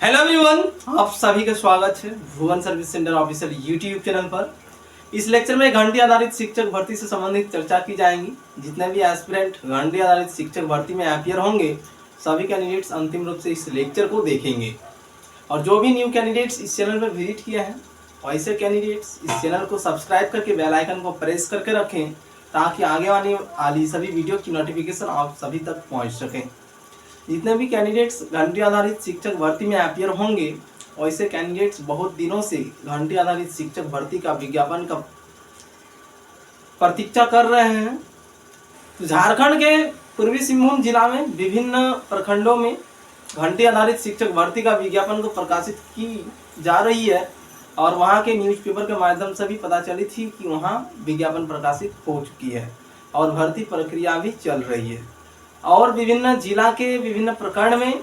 Hello everyone, आप सभी का स्वागत है Bhuvan service centre official YouTube channel पर। इस लेक्चर में घंटी आधारित शिक्षक भर्ती से संबंधित चर्चा की जाएगी। जितने भी एस्पिरेंट घंटी आधारित शिक्षक भर्ती में अपीयर होंगे सभी कैंडिडेट्स अंतिम रूप से इस लेक्चर को देखेंगे। और जो भी न्यू कैंडिडेट्स इस चैनल पर विजिट किए हैं वैसे कैंडिडेट्स इस चैनल को सब्सक्राइब करके बेल आइकन को प्रेस करके रखें ताकि आगे आने वाली सभी वीडियो की नोटिफिकेशन आप सभी तक पहुँच सकें। जितने भी कैंडिडेट्स घंटी आधारित शिक्षक भर्ती में अपीयर होंगे वैसे कैंडिडेट्स बहुत दिनों से घंटी आधारित शिक्षक भर्ती का विज्ञापन का प्रतीक्षा कर रहे हैं। तो झारखंड के पूर्वी सिंहभूम जिला में विभिन्न प्रखंडों में घंटी आधारित शिक्षक भर्ती का विज्ञापन को प्रकाशित की जा रही है और वहां के न्यूज़पेपर के माध्यम से भी पता चली थी कि वहां विज्ञापन प्रकाशित हो चुकी है और भर्ती प्रक्रिया भी चल रही है। और विभिन्न जिला के विभिन्न प्रखंड में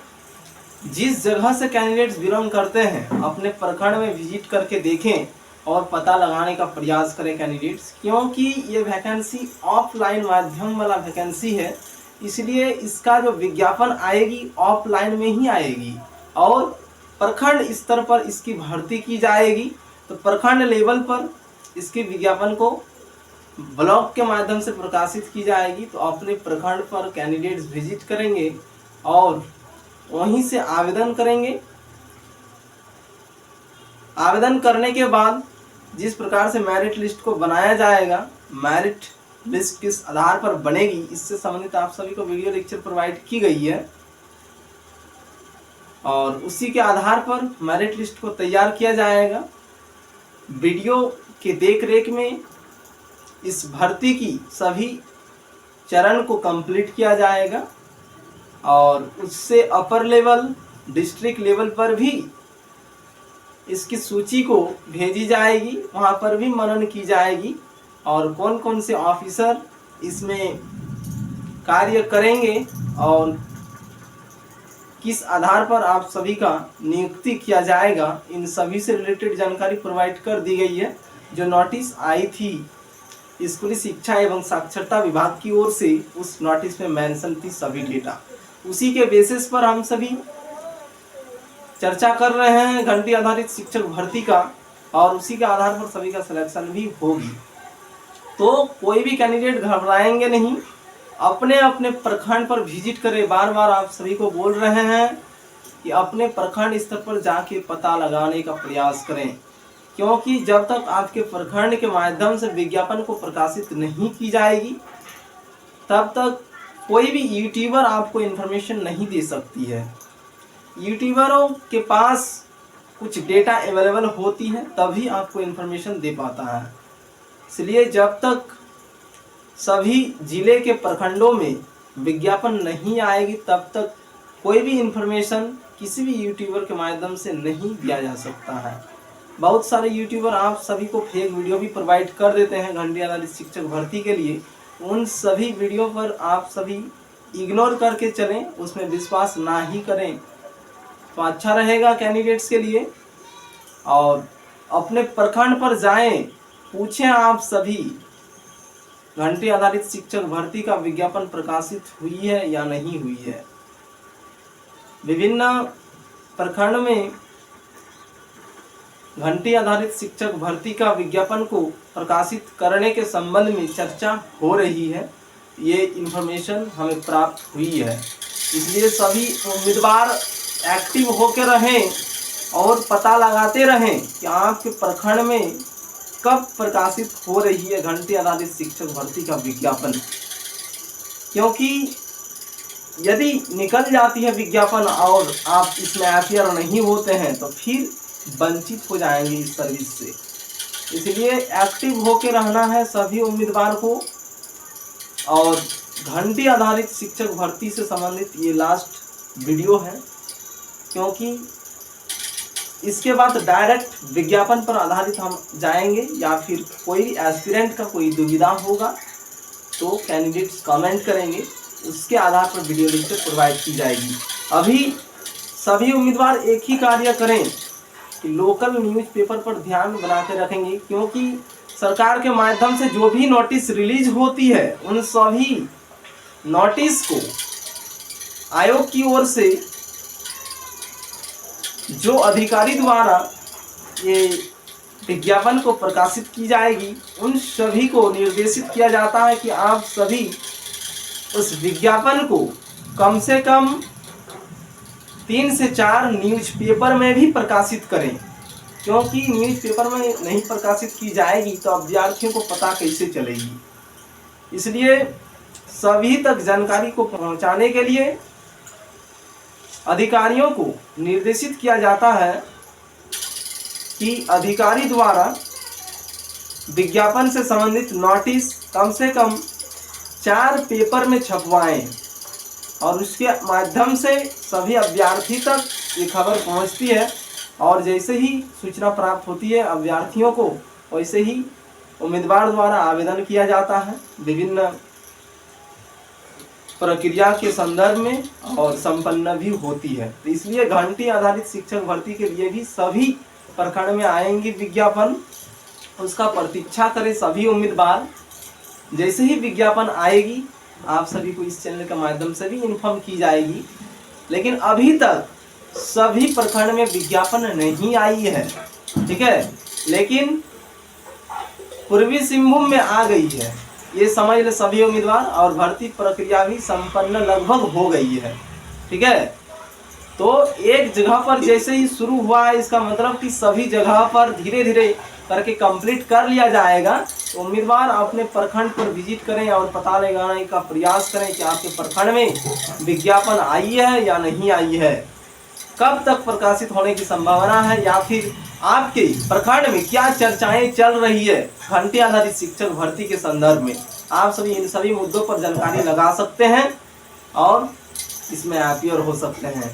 जिस जगह से कैंडिडेट्स बिलोंग करते हैं अपने प्रखंड में विजिट करके देखें और पता लगाने का प्रयास करें कैंडिडेट्स, क्योंकि ये वैकेंसी ऑफलाइन माध्यम वाला वैकेंसी है, इसलिए इसका जो विज्ञापन आएगी ऑफलाइन में ही आएगी और प्रखंड स्तर पर इसकी भर्ती की जाएगी। तो प्रखंड लेवल पर इसके विज्ञापन को ब्लॉग के माध्यम से प्रकाशित की जाएगी। तो अपने प्रखंड पर कैंडिडेट्स विजिट करेंगे और वहीं से आवेदन करेंगे। आवेदन करने के बाद जिस प्रकार से मेरिट लिस्ट को बनाया जाएगा, मेरिट लिस्ट किस आधार पर बनेगी, इससे संबंधित आप सभी को वीडियो लेक्चर प्रोवाइड की गई है और उसी के आधार पर मेरिट लिस्ट को तैयार किया जाएगा। वीडियो के देखरेख में इस भर्ती की सभी चरण को कंप्लीट किया जाएगा और उससे अपर लेवल डिस्ट्रिक्ट लेवल पर भी इसकी सूची को भेजी जाएगी, वहां पर भी मनन की जाएगी और कौन कौन से ऑफिसर इसमें कार्य करेंगे और किस आधार पर आप सभी का नियुक्ति किया जाएगा, इन सभी से रिलेटेड जानकारी प्रोवाइड कर दी गई है। जो नोटिस आई थी स्कूली शिक्षा एवं साक्षरता विभाग की ओर से, उस नोटिस में मेंशन थी सभी डेटा। उसी के बेसिस पर हम सभी चर्चा कर रहे हैं घंटी आधारित शिक्षक भर्ती का और उसी के आधार पर सभी का सिलेक्शन भी होगी। तो कोई भी कैंडिडेट घबराएंगे नहीं, अपने अपने प्रखंड पर विजिट करें। बार बार आप सभी को बोल रहे हैं कि अपने प्रखंड स्तर पर जाके पता लगाने का प्रयास करें, क्योंकि जब तक आपके प्रखंड के माध्यम से विज्ञापन को प्रकाशित नहीं की जाएगी तब तक कोई भी यूट्यूबर आपको इन्फॉर्मेशन नहीं दे सकती है। यूट्यूबरों के पास कुछ डेटा अवेलेबल होती है तभी आपको इन्फॉर्मेशन दे पाता है। इसलिए जब तक सभी जिले के प्रखंडों में विज्ञापन नहीं आएगी तब तक कोई भी इन्फॉर्मेशन किसी भी यूट्यूबर के माध्यम से नहीं दिया जा सकता है। बहुत सारे यूट्यूबर आप सभी को फेक वीडियो भी प्रोवाइड कर देते हैं घंटी आधारित शिक्षक भर्ती के लिए। उन सभी वीडियो पर आप सभी इग्नोर करके चलें, उसमें विश्वास ना ही करें तो अच्छा रहेगा कैंडिडेट्स के लिए। और अपने प्रखंड पर जाएं, पूछें आप सभी घंटी आधारित शिक्षक भर्ती का विज्ञापन प्रकाशित हुई है या नहीं हुई है। विभिन्न प्रखंड में घंटी आधारित शिक्षक भर्ती का विज्ञापन को प्रकाशित करने के संबंध में चर्चा हो रही है, ये इन्फॉर्मेशन हमें प्राप्त हुई है। इसलिए सभी उम्मीदवार एक्टिव होकर रहें और पता लगाते रहें कि आपके प्रखंड में कब प्रकाशित हो रही है घंटी आधारित शिक्षक भर्ती का विज्ञापन, क्योंकि यदि निकल जाती है विज्ञापन और आप इसमें अपीयर नहीं होते हैं तो फिर वंचित हो जाएंगे इस सर्विस से। इसलिए एक्टिव होकर रहना है सभी उम्मीदवार को। और घंटी आधारित शिक्षक भर्ती से संबंधित ये लास्ट वीडियो है, क्योंकि इसके बाद डायरेक्ट विज्ञापन पर आधारित हम जाएंगे या फिर कोई एस्पिरेंट का कोई दुविधा होगा तो कैंडिडेट्स कमेंट करेंगे, उसके आधार पर वीडियो लेक्चर प्रोवाइड की जाएगी। अभी सभी उम्मीदवार एक ही कार्य करें कि लोकल न्यूज़पेपर पर ध्यान बना के रखेंगे, क्योंकि सरकार के माध्यम से जो भी नोटिस रिलीज होती है उन सभी नोटिस को आयोग की ओर से जो अधिकारी द्वारा ये विज्ञापन को प्रकाशित की जाएगी उन सभी को निर्देशित किया जाता है कि आप सभी उस विज्ञापन को कम से कम 3 से 4 न्यूज़पेपर में भी प्रकाशित करें, क्योंकि न्यूज़पेपर में नहीं प्रकाशित की जाएगी तो अभ्यर्थियों को पता कैसे चलेगी। इसलिए सभी तक जानकारी को पहुंचाने के लिए अधिकारियों को निर्देशित किया जाता है कि अधिकारी द्वारा विज्ञापन से संबंधित नोटिस कम से कम 4 पेपर में छपवाएं और उसके माध्यम से सभी अभ्यर्थी तक ये खबर पहुंचती है और जैसे ही सूचना प्राप्त होती है अभ्यर्थियों को वैसे ही उम्मीदवार द्वारा आवेदन किया जाता है विभिन्न प्रक्रिया के संदर्भ में और संपन्न भी होती है। तो इसलिए घंटी आधारित शिक्षक भर्ती के लिए भी सभी प्रखंड में आएंगे विज्ञापन, उसका प्रतीक्षा करें सभी उम्मीदवार। जैसे ही विज्ञापन आएगी आप सभी को इस चैनल के माध्यम से भी इन्फॉर्म की जाएगी। लेकिन अभी तक सभी प्रखंड में विज्ञापन नहीं आई है, ठीक है, लेकिन पूर्वी सिंहभूम में आ गई है, ये समझ ले सभी उम्मीदवार। और भर्ती प्रक्रिया भी संपन्न लगभग हो गई है, ठीक है। तो एक जगह पर जैसे ही शुरू हुआ है इसका मतलब कि सभी जगह पर धीरे धीरे करके कंप्लीट कर लिया जाएगा। तो उम्मीदवार अपने प्रखंड पर विजिट करें और पता लगाने का प्रयास करें कि आपके प्रखंड में विज्ञापन आई है या नहीं आई है, कब तक प्रकाशित होने की संभावना है, या फिर आपके प्रखंड में क्या चर्चाएं चल रही है घंटी आधारित शिक्षक भर्ती के संदर्भ में। आप सभी इन सभी मुद्दों पर जानकारी लगा सकते हैं और इसमें अपियर हो सकते हैं।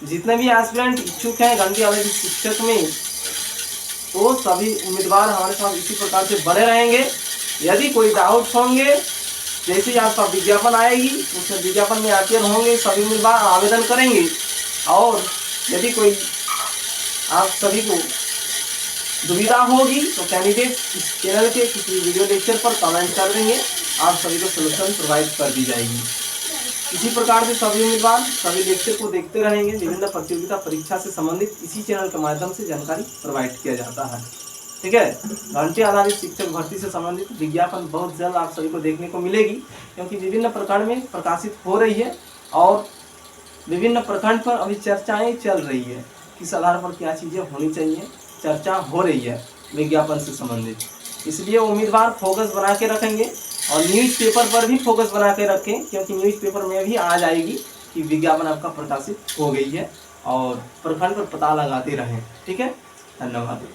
जितने भी एस्पिरेंट इच्छुक हैं घंटी आधारित शिक्षक में, तो सभी उम्मीदवार हमारे साथ इसी प्रकार से बने रहेंगे। यदि कोई डाउट होंगे, जैसे ही आपका विज्ञापन आएगी उसमें विज्ञापन में अपियर होंगे, सभी उम्मीदवार आवेदन करेंगे। और यदि कोई आप सभी को दुविधा होगी तो कैंडिडेट इस चैनल के किसी वीडियो लेक्चर पर कमेंट कर देंगे, आप सभी को सलूशन प्रोवाइड कर दी जाएगी। इसी प्रकार से सभी उम्मीदवार सभी लेक्चर को देखते रहेंगे। विभिन्न प्रतियोगिता परीक्षा से संबंधित इसी चैनल के माध्यम से जानकारी प्रोवाइड किया जाता है, ठीक है। घंटी आधारित शिक्षक भर्ती से संबंधित विज्ञापन बहुत जल्द आप सभी को देखने को मिलेगी, क्योंकि विभिन्न प्रखंड में प्रकाशित हो रही है और विभिन्न प्रखंड पर अभी चर्चाएं चल रही है, किस आधार पर क्या चीज़ें होनी चाहिए, चर्चा हो रही है विज्ञापन से संबंधित। इसलिए उम्मीदवार फोकस बना के रखेंगे और न्यूज़पेपर पर भी फोकस बना के रखें, क्योंकि न्यूज़पेपर में भी आ जाएगी कि विज्ञापन आपका प्रकाशित हो गई है और प्रखंड पर पता लगाते रहें, ठीक है। धन्यवाद।